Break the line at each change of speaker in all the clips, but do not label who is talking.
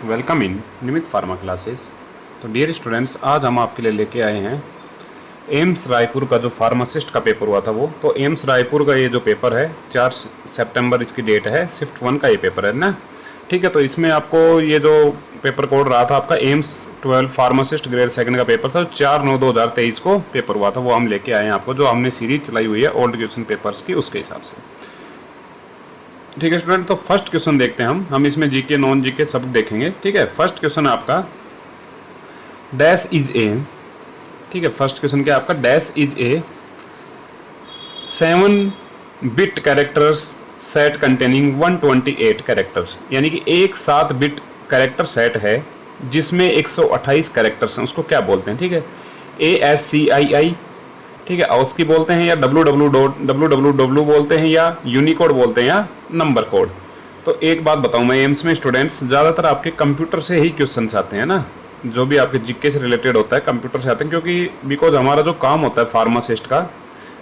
Welcome in Nimit pharma classes. तो dear students, आज हम आपके लिए लेके आए हैं एम्स रायपुर का जो फार्मासिस्ट का पेपर हुआ था वो। तो एम्स रायपुर का ये जो पेपर है 4 सितंबर इसकी डेट है, शिफ्ट 1 का ये पेपर है ना। ठीक है, तो इसमें आपको ये जो पेपर कोड रहा था आपका एम्स 12 फार्मासिस्ट ग्रेड सेकंड का पेपर था, 4/9/2023 को पेपर हुआ था, वो हम लेके आए हैं आपको, जो हमने सीरीज चलाई हुई है ओल्ड क्वेश्चन पेपर्स की उसके हिसाब से। ठीक है स्टूडेंट, तो फर्स्ट क्वेश्चन देखते हैं हम इसमें जीके नॉन जीके सब देखेंगे। ठीक है, फर्स्ट क्वेश्चन आपका डैश इज ए। ठीक है, फर्स्ट क्वेश्चन क्या आपका, dash is a 7 bit characters set containing 128 characters, यानी कि एक 7 बिट कैरेक्टर सेट है जिसमें 128 कैरेक्टर्स हैं, उसको क्या बोलते हैं। ठीक है, ASCII, ठीक है, ASCII बोलते हैं या www बोलते हैं या यूनिकोड बोलते हैं या नंबर कोड। तो एक बात बताऊं मैं, एम्स में स्टूडेंट्स ज़्यादातर आपके कंप्यूटर से ही क्वेश्चंस आते हैं ना, जो भी आपके जीके से रिलेटेड होता है कंप्यूटर से आते हैं, क्योंकि बिकॉज हमारा जो काम होता है फार्मासिस्ट का,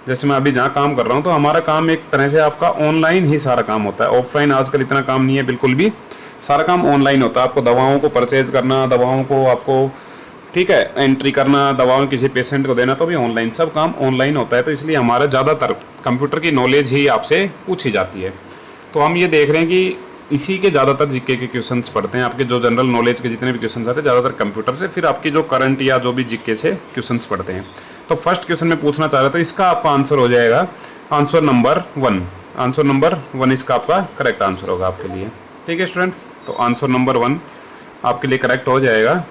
जैसे मैं अभी जहाँ काम कर रहा हूँ, तो हमारा काम एक तरह से आपका ऑनलाइन ही सारा काम होता है। ऑफलाइन आजकल इतना काम नहीं है बिल्कुल भी, सारा काम ऑनलाइन होता है। आपको दवाओं को परचेज करना, दवाओं को आपको, ठीक है, एंट्री करना, दवाओं किसी पेशेंट को देना, तो भी ऑनलाइन, सब काम ऑनलाइन होता है। तो इसलिए हमारा ज़्यादातर कंप्यूटर की नॉलेज ही आपसे पूछी जाती है। तो हम ये देख रहे हैं कि इसी के ज़्यादातर जीके के क्वेश्चंस पढ़ते हैं, आपके जो जनरल नॉलेज के जितने भी क्वेश्चंस आते हैं ज़्यादातर कंप्यूटर से, फिर आपकी जो करंट या जो भी जीके से क्वेश्चंस पढ़ते हैं। तो फर्स्ट क्वेश्चन में पूछना चाह रहा था, इसका आपका आंसर हो जाएगा आंसर नंबर 1। आंसर नंबर 1 इसका आपका करेक्ट आंसर होगा आपके लिए। ठीक है स्टूडेंट्स, तो आंसर नंबर 1 आपके लिए करेक्ट हो जाएगा।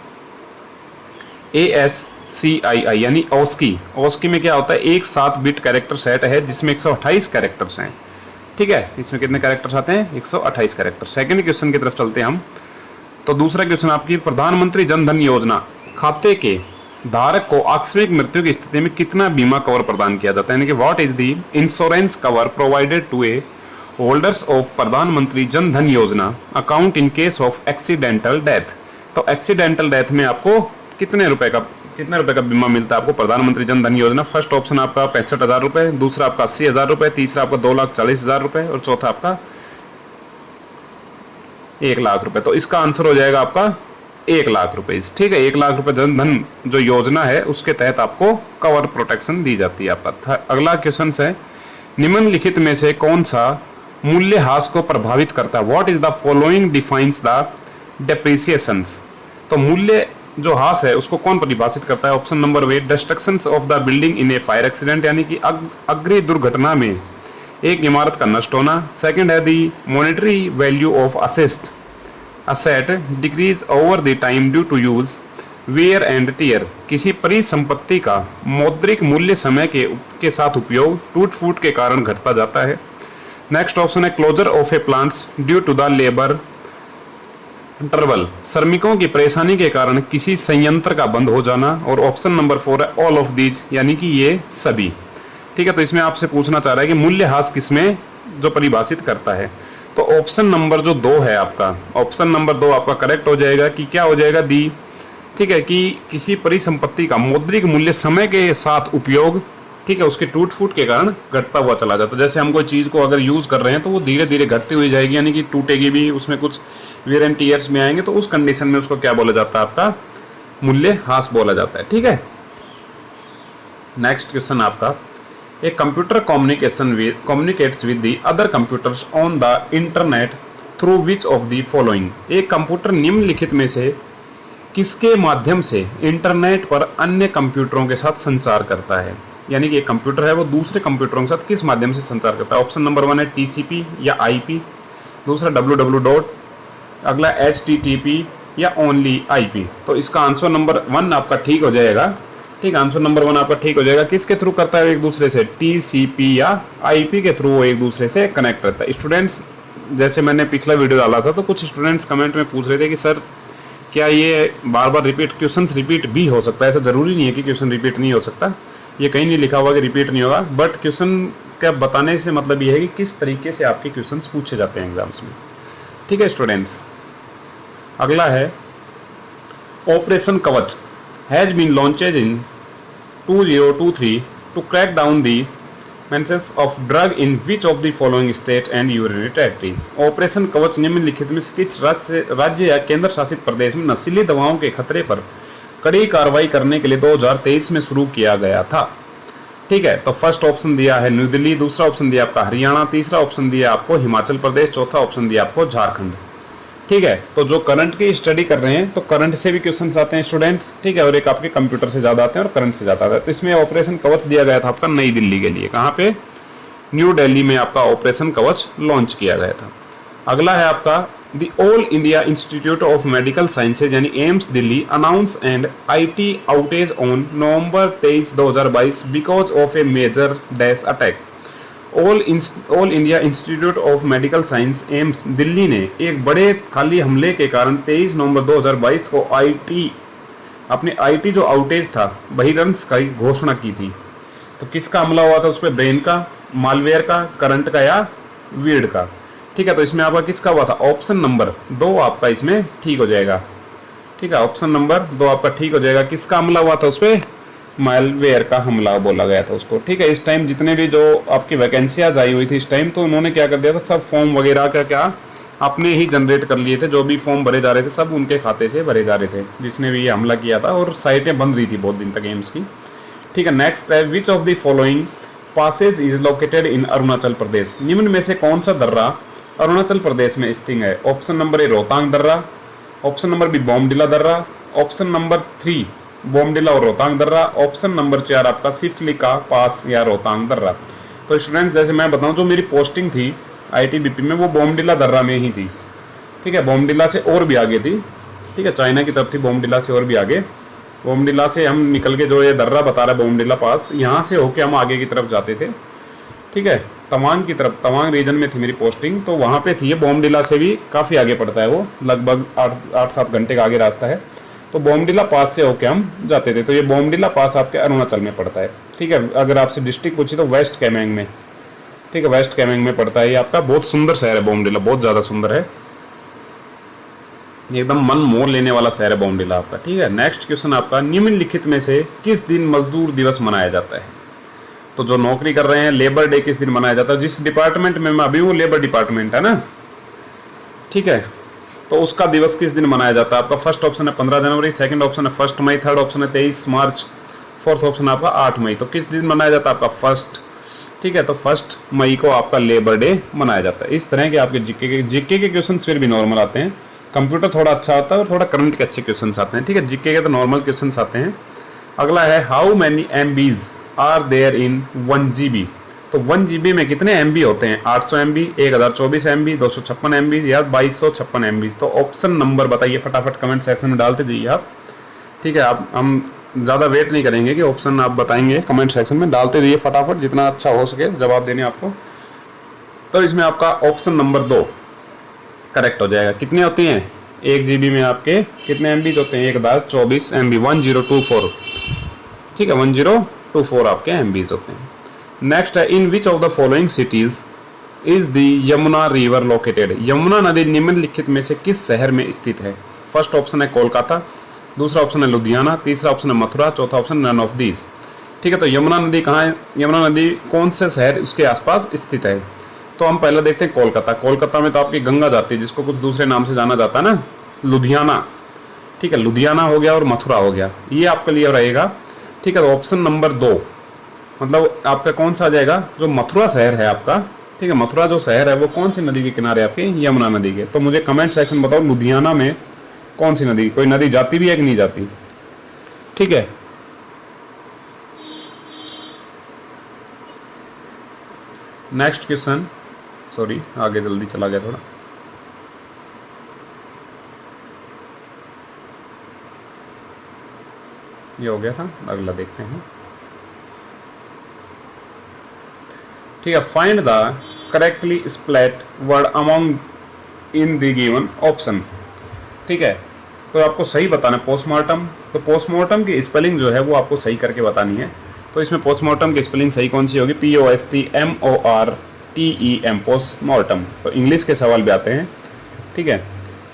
ASCII यानी OSCI में क्या होता है, एक 7 बिट कैरेक्टर सेट है जिसमें 128 कैरेक्टर्स हैं। ठीक है, इसमें कितने कैरेक्टर्स आते हैं, 128 कैरेक्टर। सेकंड क्वेश्चन की तरफ चलते हैं हम। तो दूसरा क्वेश्चन आपकी, प्रधानमंत्री जन धन योजना खाते के धारक को आकस्मिक मृत्यु की स्थिति में कितना बीमा कवर प्रदान किया जाता है, यानी कि what is the insurance cover provided to a holders of Pradhan Mantri Jan Dhan Yojana account in case of accidental death. तो एक्सीडेंटल डेथ में आपको कितने रुपए का बीमा मिलता है आपको प्रधानमंत्री जन धन योजना। फर्स्ट ऑप्शन आपका 65,000 रुपए, दूसरा आपका 80,000 रुपए, तीसरा आपका 2,40,000 रुपए और चौथा आपका 1,00,000 रुपए। तो इसका आंसर हो जाएगा आपका 1,00,000 रुपए। ठीक है, 1,00,000 रुपए जन धन जो योजना है उसके तहत आपको कवर प्रोटेक्शन दी जाती है आपका। अगला क्वेश्चन है, निम्नलिखित में से कौन सा मूल्यह्रास को प्रभावित करता है, what is the following defines the depreciations. तो मूल्य जो ह्रास है उसको कौन परिभाषित करता है। Option number way, destruction of the building in A fire accident, यानी कि अग्नि दुर्घटना में एक इमारत का नष्ट होना। सेकंड है the monetary value of asset decreases over the time due to use wear and tear, किसी परिसंपत्ति का मौद्रिक मूल्य समय के साथ उपयोग टूट फूट के कारण घटता जाता है। नेक्स्ट ऑप्शन है closure of a plants due to the labour trouble, श्रमिकों की परेशानी के कारण किसी संयंत्र का बंद हो जाना। और ऑप्शन नंबर 4 है ऑल ऑफ दीज, यानी कि ये सभी। ठीक है, तो इसमें आपसे पूछना चाह रहा है कि मूल्यह्रास किसमें जो परिभाषित करता है। तो ऑप्शन नंबर जो 2 है आपका, ऑप्शन नंबर 2 आपका करेक्ट हो जाएगा कि क्या हो जाएगा, दी। ठीक है, कि किसी परिसंपत्ति का मौद्रिक मूल्य समय के साथ उपयोग, ठीक है, उसके टूट फूट के कारण घटता हुआ चला जाता है। जैसे हम कोई चीज़ को अगर यूज़ कर रहे हैं तो वो धीरे धीरे घटती हुई जाएगी, यानी कि टूटेगी भी, उसमें कुछ वेयर एंड टियर्स में आएंगे, तो उस कंडीशन में उसको क्या बोला जाता है, आपका मूल्यह्रास बोला जाता है। ठीक है, नेक्स्ट क्वेश्चन आपका, a computer communicates with the other computers on the internet through which of the following. एक कंप्यूटर निम्नलिखित में से किसके माध्यम से इंटरनेट पर अन्य कंप्यूटरों के साथ संचार करता है, यानी कि एक कंप्यूटर है वो दूसरे कंप्यूटरों के साथ किस माध्यम से संचार करता है। ऑप्शन नंबर 1 है TCP या IP, दूसरा www, अगला HTTP या ओनली IP। तो इसका आंसर नंबर 1 आपका ठीक हो जाएगा। ठीक, आंसर नंबर 1 आपका ठीक हो जाएगा। किसके थ्रू करता है एक दूसरे से, TCP या IP के थ्रू वो एक दूसरे से कनेक्ट रहता है। स्टूडेंट्स, जैसे मैंने पिछला वीडियो डाला था तो कुछ स्टूडेंट्स कमेंट में पूछ रहे थे कि सर क्या ये बार बार क्वेश्चंस रिपीट भी हो सकता है। ऐसा जरूरी नहीं है कि क्वेश्चन रिपीट नहीं हो सकता, ये कहीं नहीं लिखा हुआ कि रिपीट नहीं होगा, बट क्वेश्चन का बताने से मतलब ये है कि किस तरीके से आपके क्वेश्चंस पूछे जाते हैं एग्जाम्स में। ठीक है स्टूडेंट्स, अगला है operation Kavach has been launched in 2023 to crack down the mentions of drug in which of the following state and union territories. Operation Kavach निम्नलिखित में से किस राज्य या केंद्र शासित प्रदेश में नशीली दवाओं के खतरे पर कड़ी कार्रवाई करने के लिए 2023 में शुरू किया गया था। ठीक है, तो फर्स्ट ऑप्शन दिया है न्यू दिल्ली, दूसरा ऑप्शन दिया आपका हरियाणा, तीसरा ऑप्शन दिया आपको हिमाचल प्रदेश, चौथा ऑप्शन दिया आपको झारखंड। ठीक है, तो जो करंट की स्टडी कर रहे हैं तो करंट से भी क्वेश्चंस आते हैं स्टूडेंट्स। ठीक है, और एक आपके कंप्यूटर से ज्यादा आते हैं और करंट से ज्यादा आते हैं। तो इसमें ऑपरेशन कवच दिया गया था आपका नई दिल्ली के लिए। कहाँ पे? न्यू दिल्ली में आपका ऑपरेशन कवच लॉन्च किया गया था। अगला है आपका the all India institute of medical sciences यानी AIIMS Delhi announce and IT outage on November 23, 2022 because of a major dash attack. All India institute of medical science AIIMS Delhi ने एक बड़े खाली हमले के कारण 23 नवंबर 2022 को अपने IT जो आउटेज था बहिरंस का घोषणा की थी। तो किसका हमला हुआ था उस पर? ब्रेन का, मालवेयर का, करंट का या वीड का? ठीक है, तो इसमें आपका किसका हुआ था? ऑप्शन नंबर 2 आपका इसमें ठीक हो जाएगा। ठीक है, ऑप्शन नंबर 2 आपका ठीक हो जाएगा। किसका हमला हुआ था उस पर? मालवेयर का हमला बोला गया था उसको। ठीक है, इस टाइम जितने भी जो आपकी वैकेंसियाज आई हुई थी इस टाइम, तो उन्होंने क्या कर दिया था, सब फॉर्म वगैरह क्या अपने ही जनरेट कर लिए थे। जो भी फॉर्म भरे जा रहे थे सब उनके खाते से भरे जा रहे थे जिसने भी ये हमला किया था, और साइटें बंद रही थी बहुत दिन तक एम्स की। ठीक है, नेक्स्ट है which of the following passes is located in Arunachal Pradesh. निम्न में से कौन सा दर्रा अरुणाचल प्रदेश में स्थित है? ऑप्शन नंबर ए रोहतांग दर्रा, ऑप्शन नंबर बी बोमडिला दर्रा, ऑप्शन नंबर 3 बोमडिला और रोहतांग दर्रा, ऑप्शन नंबर 4 आपका सिफलिका पास या रोहतांग दर्रा। तो स्टूडेंट्स जैसे मैं बताऊं, जो मेरी पोस्टिंग थी ITBP में वो बोमडिला दर्रा में ही थी। ठीक है, बोमडिला से और भी आगे थी। ठीक है, चाइना की तरफ थी बोमडिला से और भी आगे। बोमडिला से हम निकल के जो ये दर्रा बता रहा है बोमडिला पास, यहाँ से होके हम आगे की तरफ जाते थे। ठीक है, तवांग की तरफ, तवांग रीजन में थी मेरी पोस्टिंग, तो वहाँ पे थी। ये बोमडिला से भी काफ़ी आगे पड़ता है, वो लगभग 8-7 घंटे का आगे रास्ता है। तो बोमडिला पास से होके हम जाते थे। तो ये बोमडिला पास आपके अरुणाचल में पड़ता है। ठीक है, अगर आपसे डिस्ट्रिक्ट पूछी तो वेस्ट कैमेंग में। ठीक है, वेस्ट कैमेंग में पड़ता है। ये आपका बहुत सुंदर शहर है बोमडिला, बहुत ज़्यादा सुंदर है, एकदम मन मोह लेने वाला शहर है बोमडिला आपका। ठीक है, नेक्स्ट क्वेश्चन आपका निम्नलिखित में से किस दिन मजदूर दिवस मनाया जाता है? तो जो नौकरी कर रहे हैं लेबर डे किस दिन मनाया जाता है? जिस डिपार्टमेंट में मैं अभी हूँ लेबर डिपार्टमेंट है ना। ठीक है, तो उसका दिवस किस दिन मनाया जाता है? आपका फर्स्ट ऑप्शन है 15 जनवरी, सेकंड ऑप्शन है 1 मई, थर्ड ऑप्शन है 23 मार्च, फोर्थ ऑप्शन आपका 8 मई। तो किस दिन मनाया जाता है? आपका फर्स्ट। ठीक है, तो 1 मई को आपका लेबर डे मनाया जाता है। इस तरह के आपके जीके के क्वेश्चन फिर भी नॉर्मल आते हैं। कंप्यूटर थोड़ा अच्छा आता है और थोड़ा करंट के अच्छे क्वेश्चन आते हैं। ठीक है, जीके के तो नॉर्मल क्वेश्चन आते हैं। अगला है how many MBs are there in 1 GB। तो 1 GB में कितने MB होते हैं? 800 MB, 1024 MB, 256 MB या 2256 MB। तो ऑप्शन नंबर बताइए फटाफट कमेंट सेक्शन में डालते जाइए आप। ठीक है, आप हम ज़्यादा वेट नहीं करेंगे कि ऑप्शन आप बताएंगे, कमेंट सेक्शन में डालते जाइए फटाफट जितना अच्छा हो सके जवाब देने आपको। तो इसमें आपका ऑप्शन नंबर 2 करेक्ट हो जाएगा। कितने होती हैं 1 GB में? आपके कितने MB होते हैं? 1024 MB, 1024। ठीक है, 1024 आपके MBs होते हैं। नेक्स्ट है in which of the following cities is the Yamuna river located. Yamuna नदी निम्नलिखित में से किस शहर में स्थित है? फर्स्ट ऑप्शन है कोलकाता, दूसरा ऑप्शन है लुधियाना, तीसरा ऑप्शन है मथुरा, चौथा ऑप्शन नन ऑफ दीज। ठीक है, तो यमुना नदी कहाँ है? यमुना नदी कौन से शहर उसके आसपास स्थित है? तो हम पहले देखते हैं कोलकाता। कोलकाता में तो आपकी गंगा जाती है जिसको कुछ दूसरे नाम से जाना जाता है ना, लुधियाना। ठीक है, लुधियाना हो गया और मथुरा हो गया, ये आपके लिए रहेगा। ठीक है, तो ऑप्शन नंबर 2 मतलब आपका कौन सा आ जाएगा? जो मथुरा शहर है आपका। ठीक है, मथुरा जो शहर है वो कौन सी नदी के किनारे आपके? यमुना नदी के। तो मुझे कमेंट सेक्शन बताओ लुधियाना में कौन सी नदी, कोई नदी जाती भी है कि नहीं जाती? ठीक है, नेक्स्ट क्वेश्चन, सॉरी आगे जल्दी चला गया थोड़ा। ये हो गया था, अगला देखते हैं। ठीक है, find the correctly split word among in the given option. ठीक है, तो आपको सही बताना है पोस्टमार्टम। तो पोस्टमार्टम की स्पेलिंग जो है वो आपको सही करके बतानी है। तो इसमें पोस्टमार्टम की स्पेलिंग सही कौन सी होगी? POSTMORTEM, postmortem. तो इंग्लिश के सवाल भी आते हैं। ठीक है,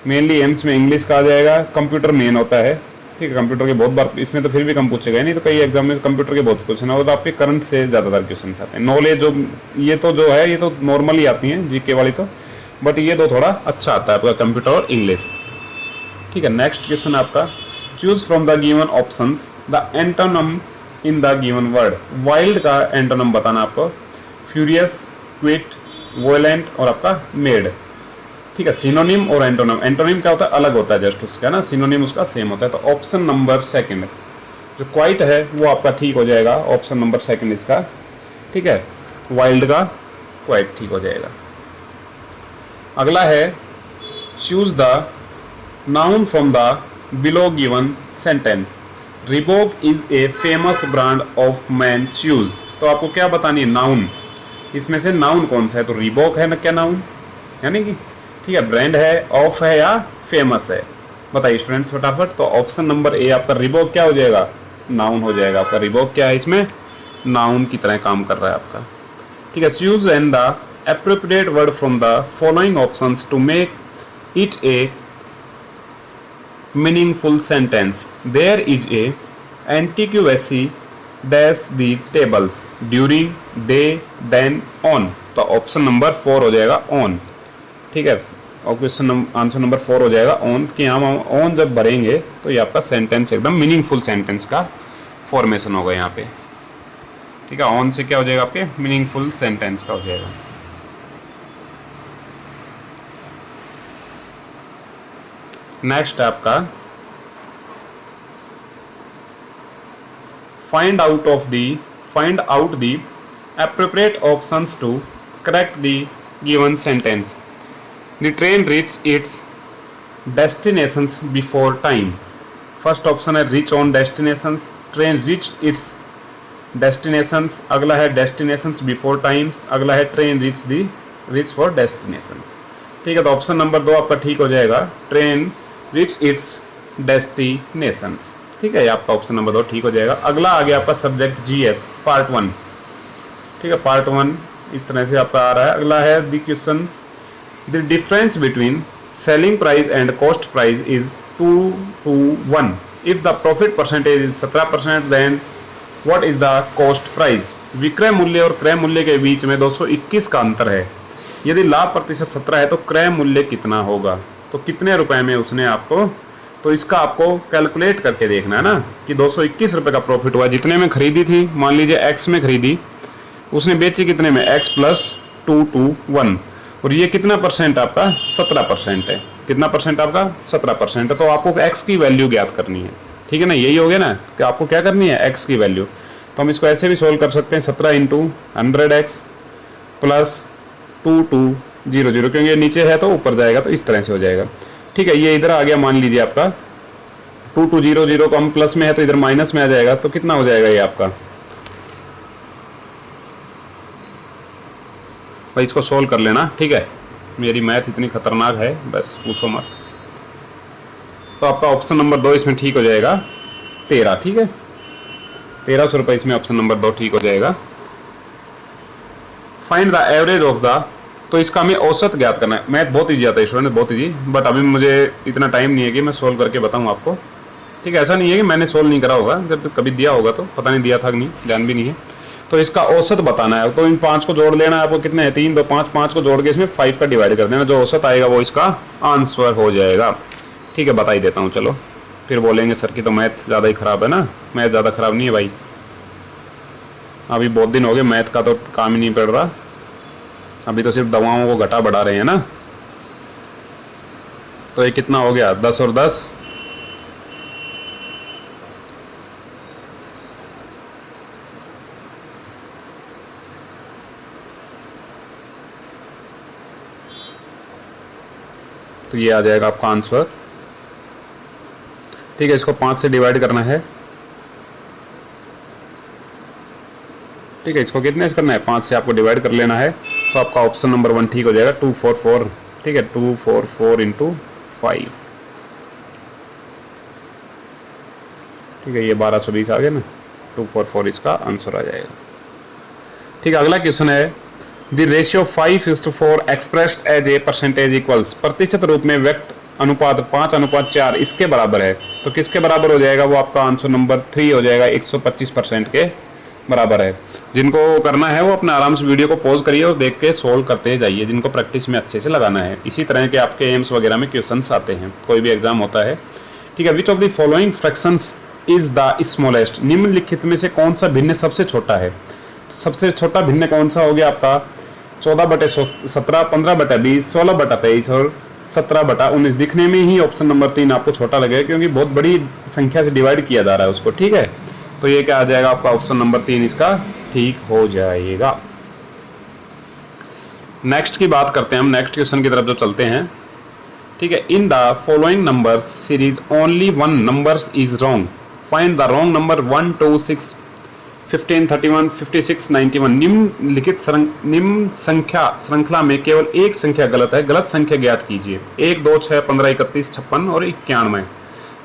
मेनली एम्स में इंग्लिश का आ जाएगा, कंप्यूटर मेन होता है। ठीक है, कंप्यूटर के बहुत बार इसमें तो फिर भी कम पूछेगा, नहीं तो कई एग्जाम में कंप्यूटर के बहुत क्वेश्चन है और आपके करंट से ज़्यादातर क्वेश्चन आते हैं। नॉलेज जो ये तो जो है ये तो नॉर्मली आती हैं जीके वाली तो, बट ये तो थोड़ा अच्छा आता है आपका कंप्यूटर और इंग्लिश। ठीक है, नेक्स्ट क्वेश्चन आपका, choose from the given options the antonym in the given word. Wild का एंटोनम बताना आपको, फ्यूरियस, क्विट, वोलेंट और आपका मेड। ठीक है, सिनोनिम और एंटोनिम, एंटोनिम क्या होता है अलग होता है जस्ट उसका ना, सिनोनिम उसका सेम होता है। तो ऑप्शन नंबर सेकंड जो क्वाइट है वो आपका ठीक हो जाएगा, ऑप्शन नंबर सेकंड इसका। ठीक है, वाइल्ड का क्वाइट ठीक हो जाएगा। अगला है, choose the noun from the below given sentence. Reebok is a famous brand of man shoes. तो आपको क्या बतानी है, नाउन, इसमें से नाउन कौन सा है? तो रिबॉक है ना क्या नाउन, यानी कि ठीक है, ब्रांड है, ऑफ है या फेमस है, बताइए स्टूडेंट्स फटाफट। तो ऑप्शन नंबर ए आपका रिबॉक क्या हो जाएगा, नाउन हो जाएगा आपका। रिबॉक क्या है, इसमें नाउन की तरह काम कर रहा है आपका। ठीक है, choose and the appropriate word from the following options to make it a meaningful sentence. There is a antiquacy dash the tables during they then on. तो ऑप्शन नंबर 4 हो जाएगा ऑन। ठीक है, और क्वेश्चन आंसर नंबर 4 हो जाएगा on, कि हम ऑन जब भरेंगे तो ये आपका सेंटेंस एकदम मीनिंगफुल सेंटेंस का फॉर्मेशन होगा यहाँ पे। ठीक है, ऑन से क्या हो जाएगा आपके मीनिंगफुल सेंटेंस का हो जाएगा। नेक्स्ट है आपका, find out the appropriate options to correct the given sentence. The train reached its destinations before time. First option है reach on destinations, train reached its destinations। अगला है destinations before times, अगला है train reach for destinations। ठीक है, तो option number 2 आपका ठीक हो जाएगा, train reached its destinations। ठीक है, ये आपका ऑप्शन नंबर 2 ठीक हो जाएगा। अगला आ गया आपका सब्जेक्ट GS पार्ट 1। ठीक है, पार्ट 1 इस तरह से आपका आ रहा है। अगला है the question, the difference between selling price and cost price is 2 to 1. If the profit percentage is 17%, then what is the cost price? विक्रय मूल्य और क्रय मूल्य के बीच में 221 का अंतर है। यदि लाभ प्रतिशत 17 है तो क्रय मूल्य कितना होगा? तो कितने रुपए में उसने आपको, तो इसका आपको कैलकुलेट करके देखना है ना, कि 221 रुपए का प्रॉफिट हुआ, जितने में खरीदी थी, मान लीजिए x में खरीदी, उसने बेची कितने में, x + 2 to 1, और ये कितना परसेंट आपका 17% है। कितना परसेंट आपका 17% है। तो आपको x की वैल्यू ज्ञात करनी है। ठीक है ना, यही हो गया ना कि आपको क्या करनी है, x की वैल्यू। तो हम इसको ऐसे भी सोल्व कर सकते हैं, 17 × 100x + 2200, क्योंकि ये नीचे है तो ऊपर जाएगा, तो इस तरह से हो जाएगा। ठीक है, ये इधर आ गया, मान लीजिए आपका 2200 को हम प्लस में है तो इधर माइनस में आ जाएगा, तो कितना हो जाएगा ये आपका, भाई इसको सोल्व कर लेना। ठीक है, मेरी मैथ इतनी खतरनाक है बस पूछो मत। तो आपका ऑप्शन नंबर 2 इसमें ठीक हो जाएगा, 13। ठीक है, 1300 रुपये इसमें ऑप्शन नंबर 2 ठीक हो जाएगा। Find the average of the, तो इसका हमें औसत ज्ञात करना है। मैथ बहुत ईजी आता है स्टूडेंट, बहुत ईजी, बट अभी मुझे इतना टाइम नहीं है कि मैं सोल्व करके बताऊँ आपको। ठीक है, ऐसा नहीं है कि मैंने सोल्व नहीं करा होगा, जब कभी दिया होगा तो पता नहीं दिया था कि नहीं, ध्यान भी नहीं है। तो इसका औसत बताना है, तो इन 5 को जोड़ लेना है आपको, कितने हैं 3 2 5, 5 को जोड़ के इसमें 5 का डिवाइड कर देना, जो औसत आएगा वो इसका आंसर हो जाएगा। ठीक है, बता ही देता हूँ, चलो फिर बोलेंगे सर की तो मैथ ज़्यादा ही खराब है ना। मैथ ज़्यादा खराब नहीं है भाई, अभी बहुत दिन हो गए मैथ का तो काम ही नहीं पड़ रहा, अभी तो सिर्फ दवाओं को घटा बढ़ा रहे हैं ना। तो ये कितना हो गया, 10 और 10 तो ये आ जाएगा आपका आंसर। ठीक है, इसको 5 से डिवाइड करना है। ठीक है, इसको कितने से करना है, 5 से आपको डिवाइड कर लेना है। तो आपका ऑप्शन नंबर 1 ठीक हो जाएगा, 244। ठीक है, 244 × 5। ठीक है, ये 1220 आ गया ना, 244 इसका आंसर आ जाएगा। ठीक है, अगला क्वेश्चन है, the ratio 5:4 expressed as a percentage equals. प्रतिशत रूप में व्यक्त अनुपात 5:4 इसके बराबर है, तो किसके बराबर हो जाएगा? वो आपका आंसर नंबर 3 हो जाएगा, 125% के बराबर है। जिनको करना है वो अपना आराम से वीडियो को पॉज करिए और देख के सोल्व करते जाइए, जिनको प्रैक्टिस में अच्छे से लगाना है। इसी तरह के आपके एम्स वगैरह में क्वेश्चंस आते हैं, कोई भी एग्जाम होता है, ठीक है। Which of the following fractions is the smallest, निम्नलिखित में से कौन सा भिन्न सबसे छोटा है? तो सबसे छोटा भिन्न कौन सा हो गया आपका? 14/17, 15/20, 16/23 और 17/19। दिखने में ही ऑप्शन नंबर 3 आपको छोटा लगेगा, क्योंकि बहुत बड़ी संख्या से डिवाइड किया जा रहा है उसको, ठीक है। तो ये क्या आ जाएगा आपका? ऑप्शन नंबर 3 इसका ठीक हो जाएगा। नेक्स्ट की बात करते हैं हम, नेक्स्ट क्वेश्चन की तरफ जो चलते हैं, ठीक है। In the following numbers series only one numbers is wrong, find the wrong number 1, 2, 6, 15, 31, 56, 91। निम्न संख्या श्रृंखला में केवल एक संख्या गलत है, गलत संख्या ज्ञात कीजिए। 1, 2, 6, 15, 31, 56 और 91।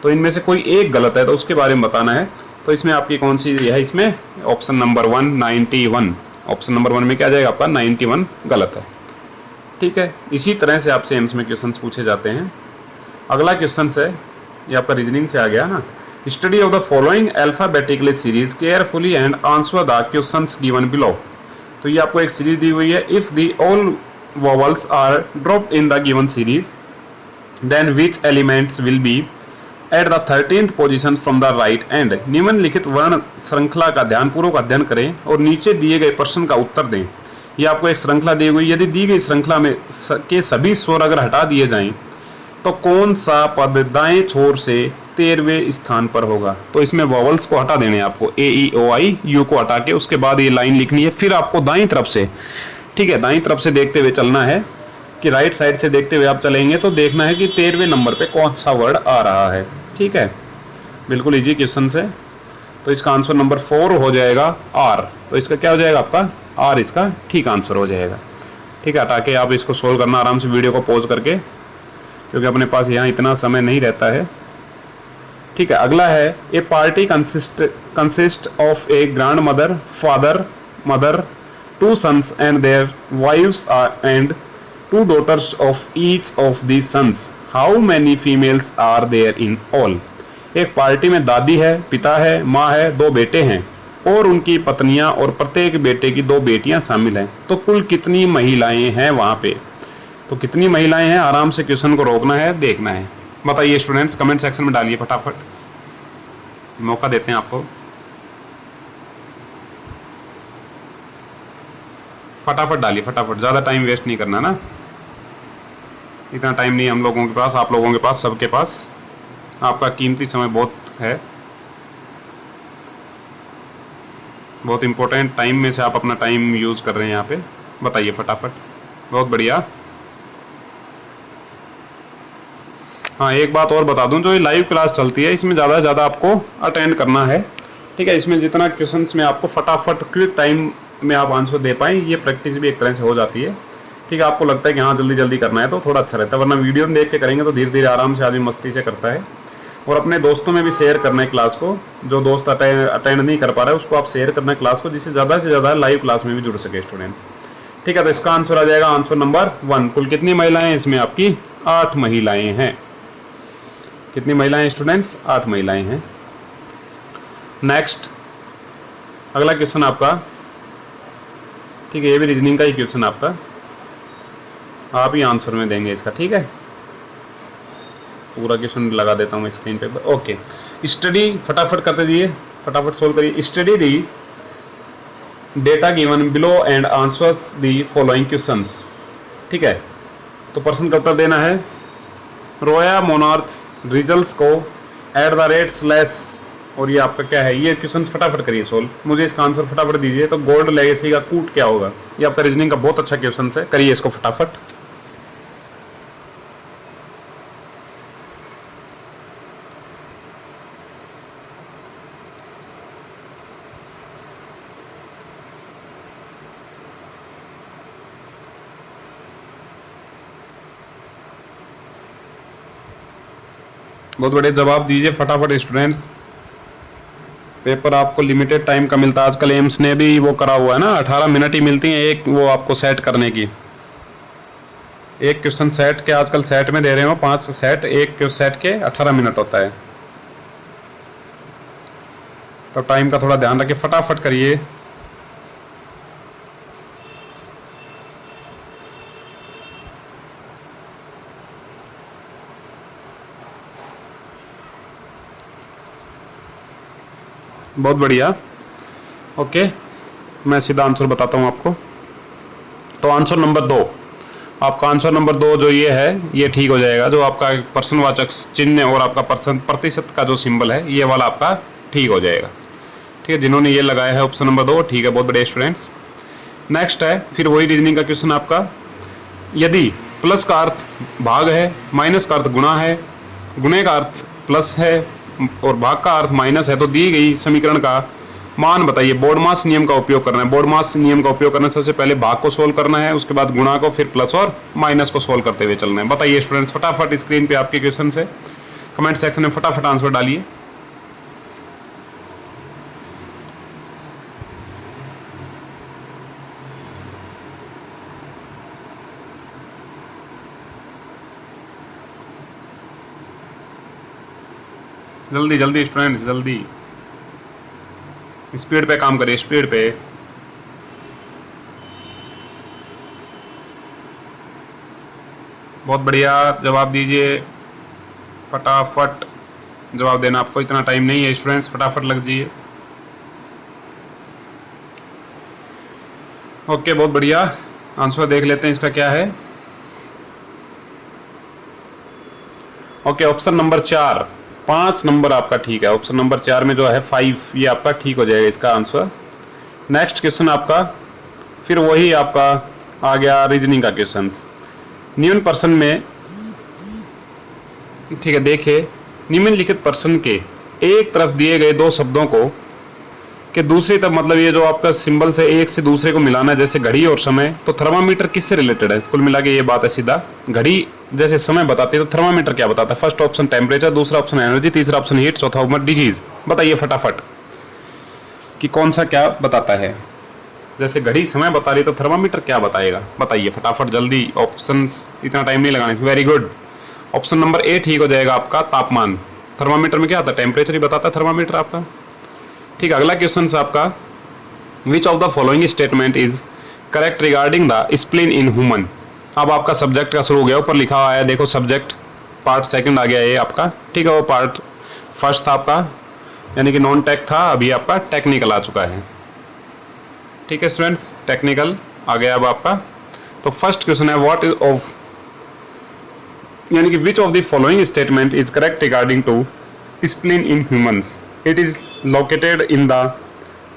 तो इनमें से कोई एक गलत है, तो उसके बारे में बताना है। तो इसमें आपकी कौन सी है? इसमें ऑप्शन नंबर 1 91। ऑप्शन नंबर 1 में क्या आ जाएगा आपका? 91 गलत है, ठीक है। इसी तरह से आपसे एम्स में क्वेश्चंस पूछे जाते हैं। अगला क्वेश्चन है, ये आपका रीजनिंग से आ गया ना। Study of the following alphabetically series carefully and answer the questions given below. तो ये आपको एक सीरीज दी हुई है। If the all vowels are dropped in the given series then which elements will be at the 13th position from the right end. निम्नलिखित वर्ण श्रृंखला का ध्यानपूर्वक अध्ययन करें और नीचे दिए गए प्रश्न का उत्तर दें। ये आपको एक श्रृंखला दी हुई, यदि दी गई श्रृंखला में के सभी स्वर अगर हटा दिए जाएं तो कौन सा पद दाएं छोर से 13वें स्थान पर होगा? तो इसमें वॉवल्स को हटा देने आपको, ए ई ओ आई यू को हटा के उसके बाद ये लाइन लिखनी है। फिर आपको दाईं तरफ से, ठीक है, दाईं तरफ से देखते हुए चलना है, कि राइट साइड से देखते हुए आप चलेंगे तो देखना है कि 13वें नंबर पे कौन सा वर्ड आ रहा है, ठीक है। बिल्कुल इजी क्वेश्चन है। तो इसका आंसर नंबर 4 हो जाएगा आर। तो इसका क्या हो जाएगा आपका? आर इसका ठीक आंसर हो जाएगा, ठीक है। हटा के आप इसको सोल्व करना आराम से वीडियो को पॉज करके, क्योंकि अपने पास यहाँ इतना समय नहीं रहता है, ठीक है। अगला है, a party consist of a grandmother, father, mother, 2 sons and their wives and 2 daughters of each of these sons. How many females are there in all? एक पार्टी में दादी है, पिता है, माँ है, 2 बेटे हैं और उनकी पत्नियां और प्रत्येक बेटे की 2 बेटियां शामिल हैं। तो कुल कितनी महिलाएं हैं वहां पे? तो कितनी महिलाएं हैं? आराम से क्वेश्चन को रोकना है, देखना है। बताइए स्टूडेंट्स, कमेंट सेक्शन में डालिए फटाफट, मौका देते हैं आपको। फटाफट डालिए, फटाफट, ज़्यादा टाइम वेस्ट नहीं करना ना, इतना टाइम नहीं हम लोगों के पास, आप लोगों के पास, सबके पास। आपका कीमती समय बहुत है, बहुत इंपॉर्टेंट टाइम में से आप अपना टाइम यूज़ कर रहे हैं यहाँ पे। बताइए फटाफट, बहुत बढ़िया। हाँ, एक बात और बता दूं, जो ये लाइव क्लास चलती है इसमें ज़्यादा से ज़्यादा आपको अटेंड करना है, ठीक है। इसमें जितना क्वेश्चंस में आपको फटाफट क्विक टाइम में आप आंसर दे पाएँ, ये प्रैक्टिस भी एक तरह से हो जाती है, ठीक है। आपको लगता है कि हाँ जल्दी जल्दी करना है तो थोड़ा अच्छा रहता है, वरना वीडियो में देख के करेंगे तो धीरे धीरे आराम से आदमी मस्ती से करता है। और अपने दोस्तों में भी शेयर करना है क्लास को, जो दोस्त अटेंड नहीं कर पा रहा है उसको आप शेयर करना है क्लास को, जिससे ज़्यादा से ज़्यादा लाइव क्लास में भी जुड़ सके स्टूडेंट्स, ठीक है। तो इसका आंसर आ जाएगा आंसर नंबर 1। कुल कितनी महिलाएं हैं इसमें? आपकी 8 महिलाएं हैं। कितनी महिलाएं हैं स्टूडेंट्स? 8 महिलाएं हैं। नेक्स्ट अगला क्वेश्चन आपका, ठीक है, ये भी रीजनिंग का ही क्वेश्चन आपका, आप ही आंसर में देंगे इसका, ठीक है। पूरा क्वेश्चन लगा देता हूँ स्क्रीन पे, ओके। स्टडी फटाफट करते जाइए, फटाफट सोल्व करिए। Study the data given below and answers the following questions, ठीक है। तो प्रश्न का उत्तर देना है। रोया मोनार्क्स रिजल्ट्स को @ और ये आपका क्या है? ये क्वेश्चंस फटाफट करिए सोल्व, मुझे इसका आंसर फटाफट दीजिए। तो गोल्ड लेगेसी का कूट क्या होगा? ये आपका रीजनिंग का बहुत अच्छा क्वेश्चन है, करिए इसको फटाफट। बहुत बड़े जवाब दीजिए फटाफट स्टूडेंट्स, पेपर आपको लिमिटेड टाइम का मिलता है। आजकल एम्स ने भी वो करा हुआ है ना, 18 मिनट ही मिलती हैं एक वो आपको सेट करने की। एक क्वेश्चन सेट के आजकल सेट में दे रहे हो 5 सेट, एक सेट के 18 मिनट होता है। तो टाइम का थोड़ा ध्यान रखिए, फटाफट करिए। बहुत बढ़िया। ओके, मैं सीधा आंसर बताता हूं आपको। तो आंसर नंबर 2, आपका आंसर नंबर 2 जो ये है, ये ठीक हो जाएगा। जो आपका प्रश्नवाचक चिन्ह और आपका प्रतिशत का जो सिंबल है, ये वाला आपका ठीक हो जाएगा। ठीक है, जिन्होंने ये लगाया है ऑप्शन नंबर 2, ठीक है, बहुत बड़े स्टूडेंट्स। नेक्स्ट है फिर वही रीजनिंग का क्वेश्चन आपका, यदि प्लस का अर्थ भाग है, माइनस का अर्थ गुणा है, गुणे का अर्थ प्लस है और भाग का अर्थ माइनस है, तो दी गई समीकरण का मान बताइए। बोर्डमास नियम का उपयोग करना है। बोर्डमास नियम का उपयोग करना, सबसे पहले भाग को सोल्व करना है, उसके बाद गुणा को, फिर प्लस और माइनस को सोल्व करते हुए चलना है। बताइए स्टूडेंट्स, फटाफट स्क्रीन पे आपके क्वेश्चन है, कमेंट सेक्शन में फटाफट आंसर डालिए। जल्दी जल्दी स्टूडेंट्स, जल्दी स्पीड पे काम करिए, स्पीड पे। बहुत बढ़िया, जवाब दीजिए, फटाफट जवाब देना। आपको इतना टाइम नहीं है स्टूडेंट्स, फटाफट लग जाइए। ओके, बहुत बढ़िया, आंसर देख लेते हैं इसका क्या है। ओके, ऑप्शन नंबर 4, 5 नंबर आपका ठीक है। ऑप्शन नंबर 4 में जो है 5, ये आपका ठीक हो जाएगा इसका आंसर। नेक्स्ट क्वेश्चन आपका फिर वही आपका आ गया रीजनिंग का क्वेश्चन। निम्न प्रश्न में, ठीक है, देखिए, निम्नलिखित प्रश्न के एक तरफ दिए गए 2 शब्दों को कि दूसरी तरफ, मतलब ये जो आपका सिंबल से एक से दूसरे को मिलाना है, जैसे घड़ी और समय, तो थर्मामीटर किससे रिलेटेड है? कुल मिला के ये बात है सीधा। घड़ी जैसे समय बताती है, तो थर्मामीटर क्या बताता है? फर्स्ट ऑप्शन टेम्परेचर, दूसरा ऑप्शन एनर्जी, तीसरा ऑप्शन हीट, चौथा ऑप्शन डिजीज। बताइए फटाफट कि कौन सा क्या बताता है। जैसे घड़ी समय बता रही तो थर्मामीटर क्या बताएगा? बताइए फटाफट जल्दी, ऑप्शंस इतना टाइम नहीं लगाना। Very good, option number A ठीक हो जाएगा आपका, तापमान। थर्मामीटर में क्या आता है? टेम्परेचर ही बताता है थर्मामीटर आपका। ठीक है, अगला क्वेश्चन है आपका, विच of the following statement is correct regarding the spleen in human. अब आपका सब्जेक्ट का शुरू हो गया, ऊपर लिखा हुआ है, देखो सब्जेक्ट पार्ट सेकंड आ गया ये आपका। ठीक है, वो पार्ट फर्स्ट था आपका, यानी कि नॉन टेक था, अभी आपका टेक्निकल आ चुका है। ठीक है स्टूडेंट्स, टेक्निकल आ गया अब आपका। तो फर्स्ट क्वेश्चन है, व्हाट इज ऑफ, यानी कि which of the following statement is correct regarding to spleen in humans. It is located in the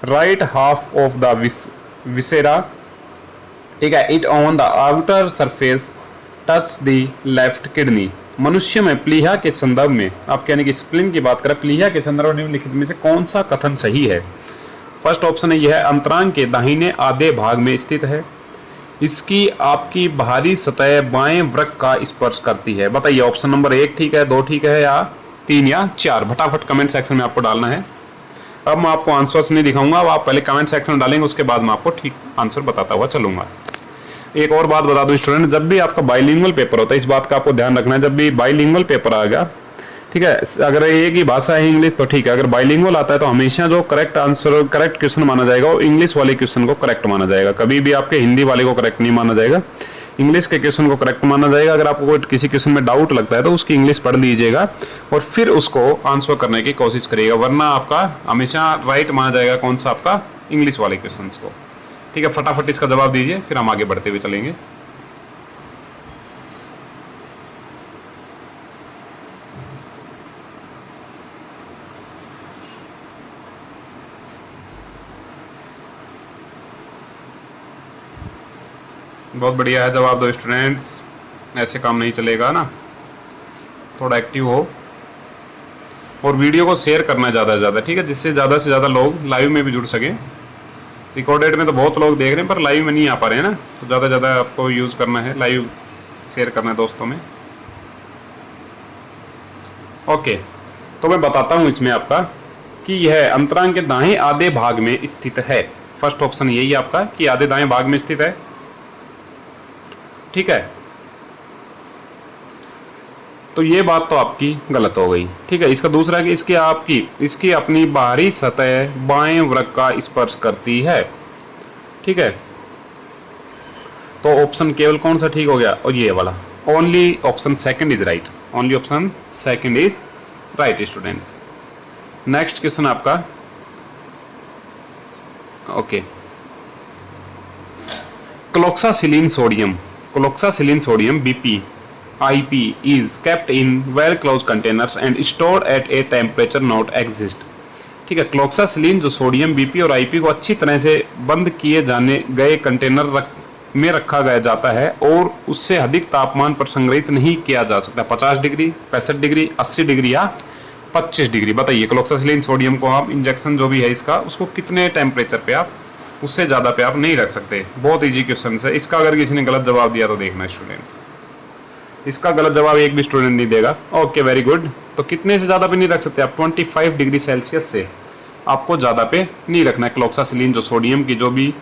right half of the viscera. ठीक है, it on the outer surface touch the left kidney. मनुष्य में प्लीहा के संदर्भ में आप यानी कि स्प्लीन की बात करें, प्लीहा के संदर्भ में निम्नलिखित में से कौन सा कथन सही है? फर्स्ट ऑप्शन है यह है, अंतरांग के दाहिने आधे भाग में स्थित है, इसकी आपकी बाहरी सतह बाएं वृक्क का स्पर्श करती है। बताइए ऑप्शन नंबर 1 ठीक है, 2 ठीक है, या 3 या 4? फटाफट कमेंट सेक्शन में आपको डालना है। अब मैं आपको आंसर्स नहीं दिखाऊंगा, अब आप पहले कमेंट सेक्शन में डालेंगे, उसके बाद मैं आपको ठीक आंसर बताता हुआ चलूंगा। एक और बात बता दूं स्टूडेंट, जब भी आपका बाइलिंगुअल पेपर होता है, इस बात का आपको ध्यान रखना है, जब भी बाइलिंगुअल पेपर आएगा, ठीक है, अगर एक ही भाषा है इंग्लिश तो ठीक है, अगर बाइलिंगुअल आता है तो हमेशा जो करेक्ट आंसर, करेक्ट क्वेश्चन माना जाएगा वो इंग्लिश वाले क्वेश्चन को करेक्ट माना जाएगा। कभी भी आपके हिंदी वाले को करेक्ट नहीं माना जाएगा, इंग्लिश के क्वेश्चन को करेक्ट माना जाएगा। अगर आपको किसी क्वेश्चन में डाउट लगता है तो उसकी इंग्लिश पढ़ लीजिएगा और फिर उसको आंसर करने की कोशिश करिएगा, वरना आपका हमेशा राइट माना जाएगा कौन सा? आपका इंग्लिश वाले क्वेश्चन को। ठीक है, फटाफट इसका जवाब दीजिए, फिर हम आगे बढ़ते हुए चलेंगे। बहुत बढ़िया है, जवाब दो स्टूडेंट्स, ऐसे काम नहीं चलेगा ना, थोड़ा एक्टिव हो और वीडियो को शेयर करना ज़्यादा से ज़्यादा, ठीक है, जिससे ज़्यादा से ज़्यादा लोग लाइव में भी जुड़ सकें। रिकॉर्डेड में तो बहुत लोग देख रहे हैं पर लाइव में नहीं आ पा रहे हैं ना, तो ज़्यादा से ज़्यादा आपको यूज़ करना है, लाइव शेयर करना है दोस्तों में। ओके, तो मैं बताता हूँ इसमें आपका कि यह अंतरांग के दाएं आधे भाग में स्थित है। फर्स्ट ऑप्शन यही है आपका कि आधे दाएं भाग में स्थित है। ठीक है, तो ये बात तो आपकी गलत हो गई, ठीक है। इसका दूसरा कि इसकी अपनी बाहरी सतह बाएं वृक्क का स्पर्श करती है, ठीक है। तो ऑप्शन केवल कौन सा ठीक हो गया, और ये वाला, only option second is right, only option second is right students. Next question आपका, okay, cloxacillin sodium BP IP is kept in well closed containers and stored at a temperature not exist, ठीक है। Cloxacillin जो sodium BP और IP को अच्छी तरह से बंद किए जाने गए कंटेनर में रखा गया जाता है और उससे अधिक तापमान पर संग्रहित नहीं किया जा सकता। 50 डिग्री, 65 डिग्री, 80 डिग्री या 25 डिग्री। बताइए क्लोक्सासिलिन सोडियम को आप इंजेक्शन जो भी है इसका, उसको कितने टेम्परेचर पे आप, उससे ज़्यादा पे आप नहीं रख सकते। बहुत इजी क्वेश्चन है इसका। अगर किसी ने गलत जवाब दिया तो देखना स्टूडेंट्स, इसका गलत जवाब एक भी स्टूडेंट नहीं देगा। Okay, very good. तो कितने से ज़्यादा पे नहीं रख सकते आप, 25 डिग्री सेल्सियस से आपको ज़्यादा पे नहीं रखना है। क्लोक्सासिलिन जो सोडियम की जो भी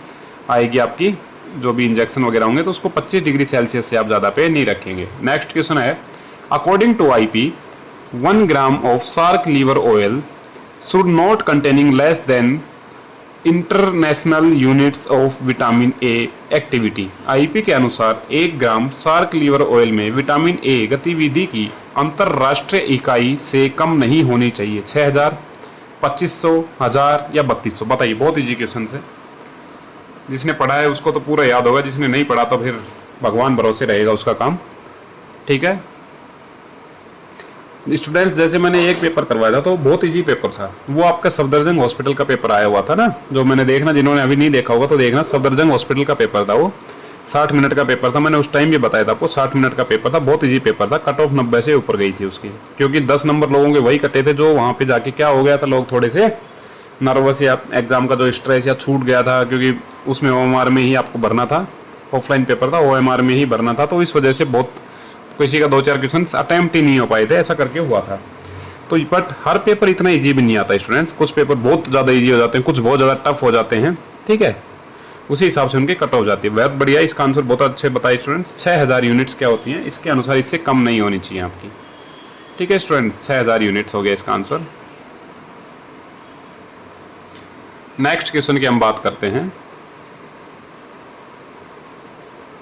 आएगी आपकी, जो भी इंजेक्शन वगैरह होंगे, तो उसको 25 डिग्री सेल्सियस से आप ज़्यादा पे नहीं रखेंगे। नेक्स्ट क्वेश्चन है, according to IP 1 gram of shark liver oil should not containing less than international units of vitamin A activity. IP के अनुसार 1 ग्राम शार्क लीवर ऑयल में विटामिन ए गतिविधि की अंतरराष्ट्रीय इकाई से कम नहीं होनी चाहिए। 6000, 2500, 1000 या 3200। बताइए, बहुत इजी क्वेश्चन है। जिसने पढ़ा है उसको तो पूरा याद होगा, जिसने नहीं पढ़ा तो फिर भगवान भरोसे रहेगा उसका काम, ठीक है। स्टूडेंट्स, जैसे मैंने एक पेपर करवाया था तो बहुत इजी पेपर था वो, आपका सफदरजंग हॉस्पिटल का पेपर आया हुआ था ना, जो मैंने देखना, जिन्होंने अभी नहीं देखा होगा तो देखना, सफदरजंग हॉस्पिटल का पेपर था वो। 60 मिनट का पेपर था, मैंने उस टाइम भी बताया था आपको, 60 मिनट का पेपर था, बहुत इजी पेपर था। कट ऑफ 90 से ऊपर गई थी उसकी, क्योंकि 10 नंबर लोगों के वही कटे थे जो वहाँ पे जाके क्या हो गया था, लोग थोड़े से नर्वस या एग्जाम का जो स्ट्रेस या छूट गया था, क्योंकि उसमें OMR में ही आपको भरना था, ऑफलाइन पेपर था, OMR में ही भरना था, तो इस वजह से बहुत किसी का 2-4 क्वेश्चन अटेम्प्ट ही नहीं हो पाए थे, ऐसा करके हुआ था। तो बट हर पेपर इतना इजी भी नहीं आता स्टूडेंट्स, कुछ पेपर बहुत ज़्यादा इजी हो जाते हैं, कुछ बहुत ज़्यादा टफ हो जाते हैं, ठीक है। उसी हिसाब से उनके कट ऑफ जाती है। बहुत बढ़िया, इसका आंसर बहुत अच्छे बताए स्टूडेंट्स। 6000 यूनिट्स क्या होती हैं, इसके अनुसार इससे कम नहीं होनी चाहिए आपकी, ठीक है स्टूडेंट्स। 6000 यूनिट्स हो गया इसका आंसर। नेक्स्ट क्वेश्चन की हम बात करते हैं।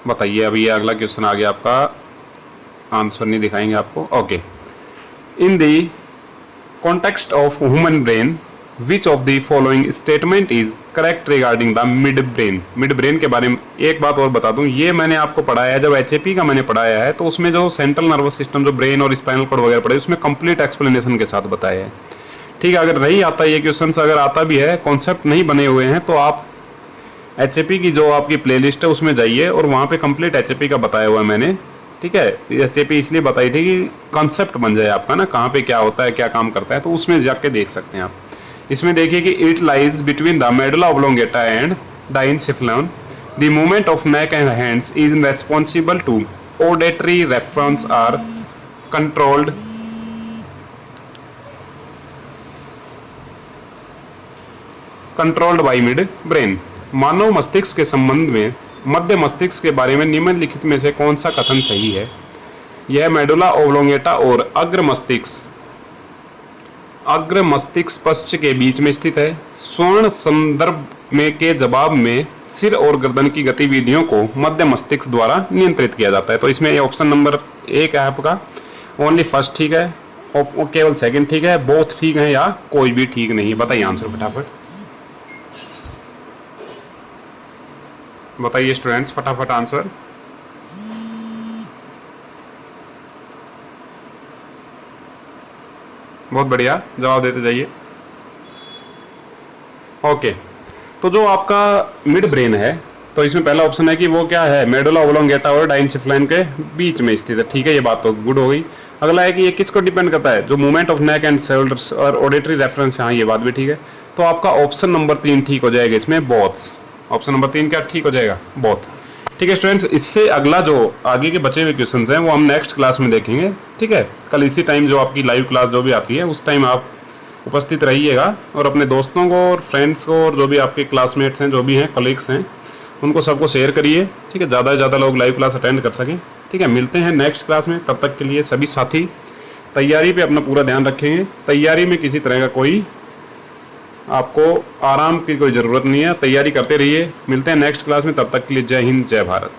बताइए, अभी ये अगला क्वेश्चन आ गया आपका, आंसर नहीं दिखाएंगे आपको। Okay, in the context of human brain which of the following statement is correct regarding the mid brain. Mid brain के बारे में एक बात और बता दूं, ये मैंने आपको पढ़ाया है, जब HAP का मैंने पढ़ाया है तो उसमें जो सेंट्रल नर्वस सिस्टम, जो ब्रेन और स्पाइनल कॉर्ड वगैरह पढ़े, उसमें कंप्लीट एक्सप्लेनेशन के साथ बताया है, ठीक है। अगर नहीं आता ये क्वेश्चन, अगर आता भी है, कॉन्सेप्ट नहीं बने हुए हैं, तो आप HAP की जो आपकी प्लेलिस्ट है उसमें जाइए और वहाँ पे कंप्लीट HAP का बताया हुआ है मैंने, ठीक है। HAP इसलिए बताई थी कि कॉन्सेप्ट बन जाए आपका ना, कहाँ पे क्या होता है, क्या काम करता है, तो उसमें जाके देख सकते हैं आप। इसमें देखिए कि it lies between the medulla oblongata and diencephalon, the movement of neck and hands is responsible to auditory reference are controlled by midbrain. मानव मस्तिष्क के संबंध में मध्य मस्तिष्क के बारे में निम्नलिखित में से कौन सा कथन सही है। यह मेडुला ऑब्लोंगेटा और अग्र मस्तिष्क पश्च के बीच में स्थित है। स्वर्ण संदर्भ में के जवाब में सिर और गर्दन की गतिविधियों को मध्य मस्तिष्क द्वारा नियंत्रित किया जाता है। तो इसमें ऑप्शन नंबर 1 है आपका, ओनली फर्स्ट ठीक है, केवल सेकंड ठीक है, बोथ ठीक है, या कोई भी ठीक नहीं। बताइए आंसर फटाफट, बताइए स्टूडेंट्स फटाफट आंसर। बहुत बढ़िया, जवाब देते जाइए। ओके, तो जो आपका मिड ब्रेन है, तो इसमें पहला ऑप्शन है कि वो क्या है, मेडुला ऑब्लोंगेटा और डाइनसेफ्लाइन के बीच में स्थित है, ठीक है, ये बात तो गुड हो गई। अगला है कि ये किसको डिपेंड करता है, जो movement of neck and shoulders और ऑडिटरी रेफरेंस, हाँ ये बात भी ठीक है। तो आपका ऑप्शन नंबर 3 ठीक हो जाएगा इसमें, बोथ्स। ऑप्शन नंबर 3 क्या ठीक हो जाएगा, बोथ, ठीक है स्टूडेंट्स। इससे अगला जो आगे के बचे हुए क्वेश्चन हैं वो हम नेक्स्ट क्लास में देखेंगे, ठीक है। कल इसी टाइम जो आपकी लाइव क्लास जो भी आती है उस टाइम आप उपस्थित रहिएगा और अपने दोस्तों को और फ्रेंड्स को और जो भी आपके क्लासमेट्स हैं, जो भी हैं, कलीग्स हैं, उनको सबको शेयर करिए, ठीक है, ज़्यादा से ज़्यादा लोग लाइव क्लास अटेंड कर सकें। ठीक है, मिलते हैं नेक्स्ट क्लास में। तब तक के लिए सभी साथी तैयारी पे अपना पूरा ध्यान रखेंगे। तैयारी में किसी तरह का कोई आपको आराम की कोई ज़रूरत नहीं है, तैयारी करते रहिए। मिलते हैं नेक्स्ट क्लास में, तब तक के लिए जय हिंद, जय भारत।